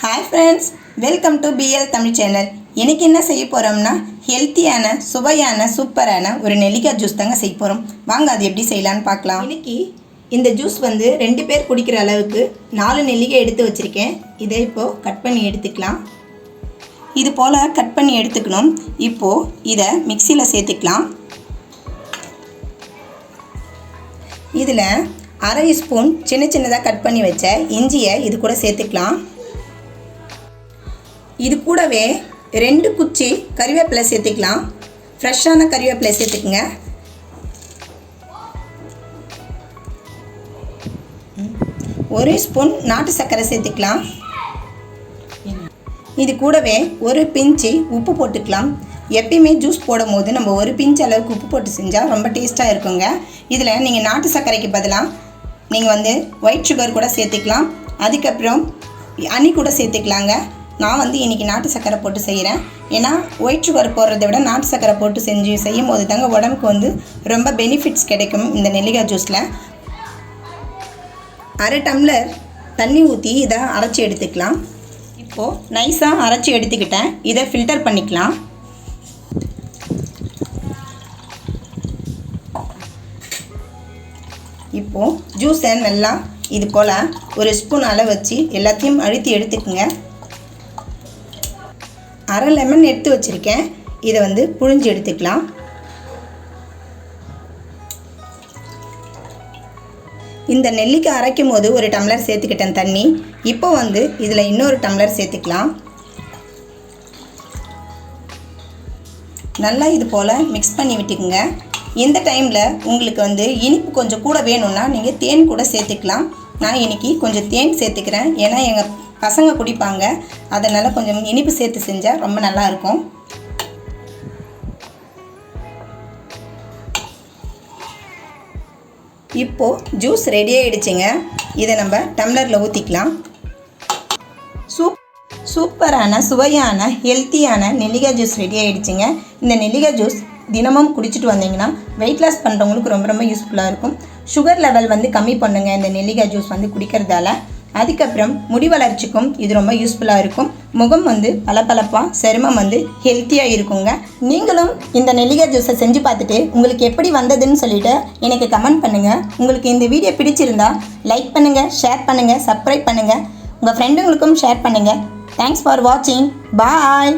Hi friends, welcome to PL Tamil channel. இன்றைக்கி என்ன செய்ய போகிறோம்னா ஹெல்த்தியான சுவையான சூப்பரான ஒரு நெல்லிக்காய் ஜூஸ் தாங்க செய்ய போகிறோம். வாங்க அது எப்படி செய்யலான்னு பார்க்கலாம். இன்றைக்கி இந்த ஜூஸ் 2 பேர் குடிக்கிற அளவுக்கு 4 நெல்லிக்காய் எடுத்து வச்சுருக்கேன். இதை இப்போது கட் பண்ணி எடுத்துக்கலாம். இது போல் கட் பண்ணி எடுத்துக்கணும். இப்போது இதை மிக்சியில் சேர்த்துக்கலாம். இதில் அரை ஸ்பூன் சின்னதாக கட் பண்ணி வச்ச இஞ்சியை இது கூட சேர்த்துக்கலாம். இது கூடவே 2 குச்சி கறிவேப்பிலை சேர்த்துக்கலாம். ஃப்ரெஷ்ஷான கறிவேப்பிலை சேர்த்துக்குங்க. ஒரு ஸ்பூன் நாட்டு சர்க்கரை சேர்த்துக்கலாம். இது கூடவே ஒரு பிஞ்சு உப்பு போட்டுக்கலாம். எப்பயுமே ஜூஸ் போடும் போது நம்ம ஒரு பிஞ்சு அளவுக்கு உப்பு போட்டு செஞ்சால் ரொம்ப டேஸ்ட்டாக இருக்குங்க. இதில் நீங்கள் நாட்டு சர்க்கரைக்கு பதிலாக நீங்கள் ஒயிட் சுகர் கூட சேர்த்துக்கலாம். அதுக்கப்புறம் ஹனி கூட சேர்த்துக்கலாங்க. நான் இன்றைக்கி நாட்டு சர்க்கரை போட்டு செய்கிறேன். ஏன்னா ஒயிட் சுகர் போடுறத விட நாட்டு சர்க்கரை போட்டு செய்யும் போது தாங்க உடம்புக்கு ரொம்ப பெனிஃபிட்ஸ் கிடைக்கும். இந்த நெல்லிக்காய் ஜூஸில் அரை டம்ளர் தண்ணி ஊற்றி இதை அரைச்சி எடுத்துக்கலாம். இப்போது நைஸாக அரைச்சி எடுத்துக்கிட்டேன். இதை ஃபில்டர் பண்ணிக்கலாம். இப்போது ஜூஸை நல்லா இது போல் ஒரு ஸ்பூன் அளவு வச்சு எல்லாத்தையும் அழுத்தி எடுத்துக்குங்க. அரை லெமன் எடுத்து வச்சுருக்கேன். இதை புழிஞ்சு எடுத்துக்கலாம். இந்த நெல்லிக்காய் அரைக்கும் போது ஒரு டம்ளர் சேர்த்துக்கிட்டேன் தண்ணி. இப்போ இதில் இன்னொரு டம்ளர் சேர்த்துக்கலாம். நல்லா இது போல் மிக்ஸ் பண்ணி விட்டுக்குங்க. இந்த டைமில் உங்களுக்கு இனிப்பு கொஞ்சம் கூட வேணும்னா நீங்கள் தேன் கூட சேர்த்துக்கலாம். நான் இன்றைக்கி கொஞ்சம் தேன் சேர்த்துக்கிறேன். ஏன்னா எங்கள் பசங்க குடிப்பாங்க. அதனால் கொஞ்சம் இனிப்பு சேர்த்து செஞ்சால் ரொம்ப நல்லாயிருக்கும். இப்போது ஜூஸ் ரெடி ஆகிடுச்சுங்க. இதை நம்ம டம்ளரில் ஊற்றிக்கலாம். சூப்பரான சுவையான ஹெல்த்தியான நெல்லிக்காய் ஜூஸ் ரெடி ஆகிடுச்சுங்க. இந்த நெல்லிக்காய் ஜூஸ் தினமும் குடிச்சிட்டு வந்தீங்கன்னா வெயிட் லாஸ் பண்ணுறவங்களுக்கு ரொம்ப யூஸ்ஃபுல்லாக இருக்கும். சுகர் லெவல் கம்மி பண்ணுங்க இந்த நெல்லிக்காய் ஜூஸ் குடிக்கிறதால. அதுக்கப்புறம் முடி வளர்ச்சிக்கும் இது ரொம்ப யூஸ்ஃபுல்லாக இருக்கும். முகம் பளபளப்பாக, சருமம் ஹெல்த்தியாக இருக்குங்க. நீங்களும் இந்த நெல்லிக்காய் ஜூஸை செஞ்சு பார்த்துட்டு உங்களுக்கு எப்படி வந்ததுன்னு சொல்லிவிட்டு எனக்கு கமெண்ட் பண்ணுங்கள். உங்களுக்கு இந்த வீடியோ பிடிச்சிருந்தா லைக் பண்ணுங்கள், ஷேர் பண்ணுங்கள், சப்ஸ்கிரைப் பண்ணுங்கள். உங்கள் ஃப்ரெண்டுங்களுக்கும் ஷேர் பண்ணுங்கள். தேங்க்ஸ் ஃபார் வாட்சிங். பாய்.